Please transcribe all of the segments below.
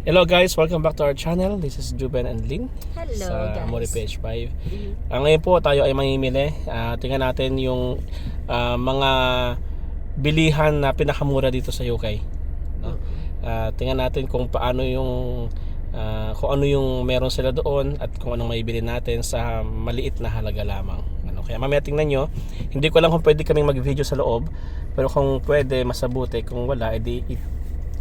Hello guys, welcome back to our channel. This is Juben and Lynn Hello sa guys. Amore Page 5. Ngayon po tayo ay mamimili. Tingnan natin yung mga bilihan na pinakamura dito sa UK. No? Tingnan natin kung paano yung kung ano yung meron sila doon at kung anong maibili natin sa maliit na halaga lamang. Kaya mamaya tingnan nyo. Hindi ko lang kung pwede kaming mag-video sa loob, pero kung pwede masabuti, kung wala edi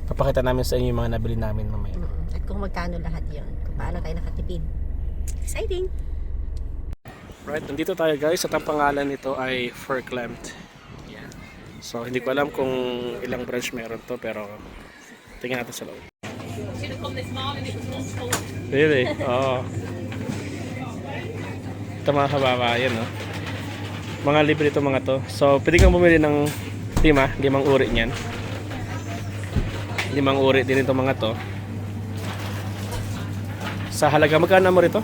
papakita namin sa inyo yung mga nabili namin mamaya. At kung magkano lahat yon, kung paano tayo nakatipid. Exciting! Right, nandito tayo guys at ang pangalan nito ay Verklempt. Yeah. So hindi ko alam kung ilang branch meron to, pero tingnan natin sa loob. Really? Oo. Ito mga kababayan, no? Mga libre ito mga to. So pwede kang bumili ng limang uri niyan. Limang uri din ito mga to. Sa halaga magkano mo rito?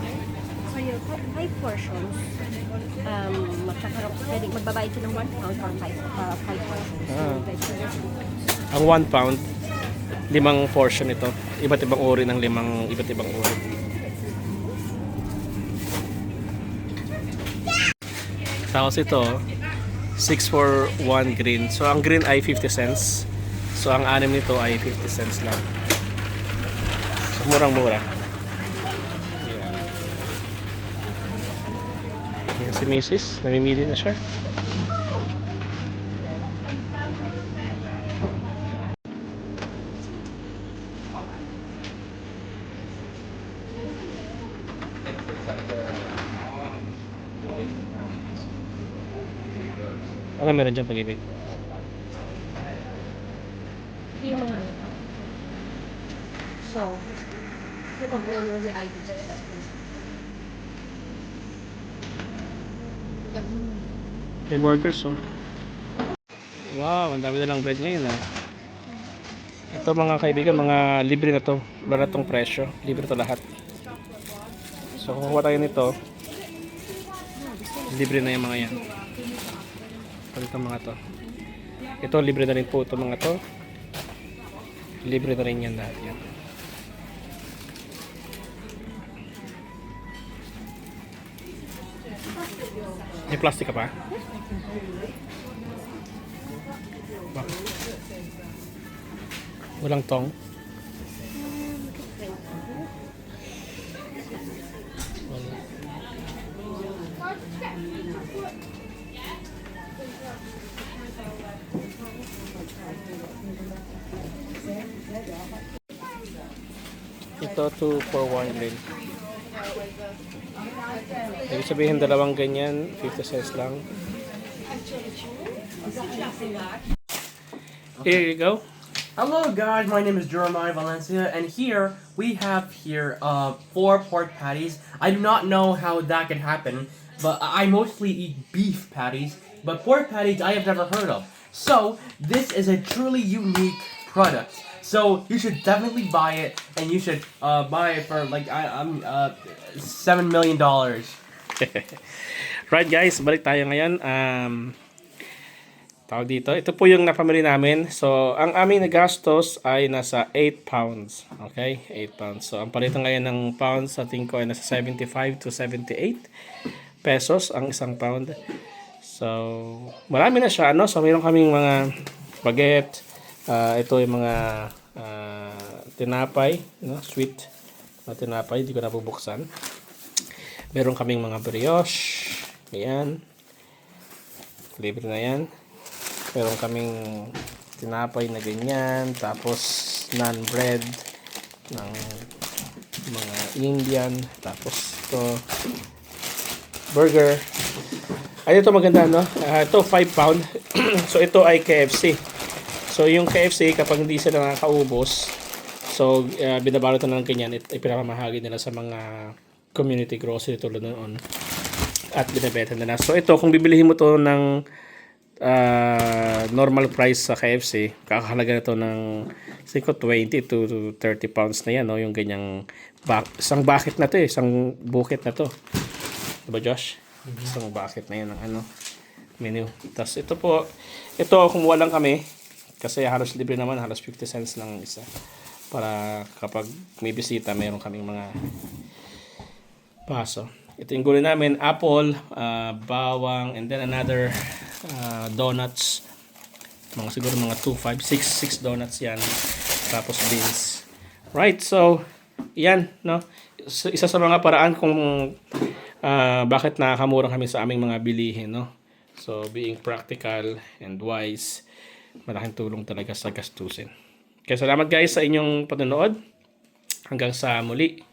So yung 5 portions, pwede magbabayad ka ng 1 pound for 5 portions. Ang 1 pound, limang portion ito. Iba't ibang uri ng iba't ibang uri. Tapos ito, 6 for 1 green. So ang green ay 50 cents. So ang anim nito ay 50 cents lang. So murang-mura. Yan si Mrs. Namimili na siya. Ano meron dyan pag-ibig? Yung mga So, yung pag-order the items. May burgers, oh. Wow, ang dami na lang bread ngayon, ah. Ito mga kaibigan, mga libre na to. Baratong presyo. Libre to lahat. So, kung kuha tayo nito, libre na yung mga yan. Ito mga to. Ito, libre na rin po ito mga to. Libre na rin yan lahat yan. May plastic ka pa? Bakit? Walang tong? Wala. Ito 2 for 1 din. Ibig sabihin dalawang ganyan, 50 cents lang. Here you go. Hello guys, my name is Jeremiah Valencia, and here we have 4 pork patties. I do not know how that could happen, but I mostly eat beef patties, but pork patties I have never heard of. So this is a truly unique product. So you should definitely buy it, and you should buy it for like $7 million. Right guys, balik tayo ngayon. Tawag dito. Ito po yung napamili namin. So, ang aming nagastos ay nasa 8 pounds. Okay? 8 pounds. So, ang palitan ngayon ng pounds sa tingin ko ay nasa 75 to 78 pesos ang isang pound. So, marami na siya. So, mayroon kaming mga baguette. Ito yung mga tinapay. Sweet na tinapay. Hindi ko nabubuksan. Meron kaming mga brioche. Ayan. Libre na yan. Meron kaming tinapay na ganyan, tapos naan bread ng mga Indian, tapos ito burger. Ay, ito maganda, no? Ito 5 pound. So ito ay KFC. So yung KFC kapag hindi sila nakakaubos, so binabalot na ng ganyan, ipinapamahagi nila sa mga community grocery tulad noon at binebenta nila. So ito kung bibilihin mo to ng normal price sa KFC, kakahalaga na to ng 20 to 30 pounds na yan, no? Yung ganyang isang bucket na to, isang bucket na to, diba Josh? Isang bucket na yan ng menu. Tapos ito po, ito kumuha lang kami kasi halos libre naman, halos 50 cents lang isa. para kapag may bisita, mayroon kaming mga paso. Ito yung gulay namin, apple, bawang, and then another donuts. Siguro mga 6 donuts yan. Tapos beans. Right, so, yan, no? So, isa sa mga paraan kung bakit nakakamura kami sa aming mga bilihin, no? So, being practical and wise, malaking tulong talaga sa gastusin. Kaya salamat guys sa inyong panonood. Hanggang sa muli.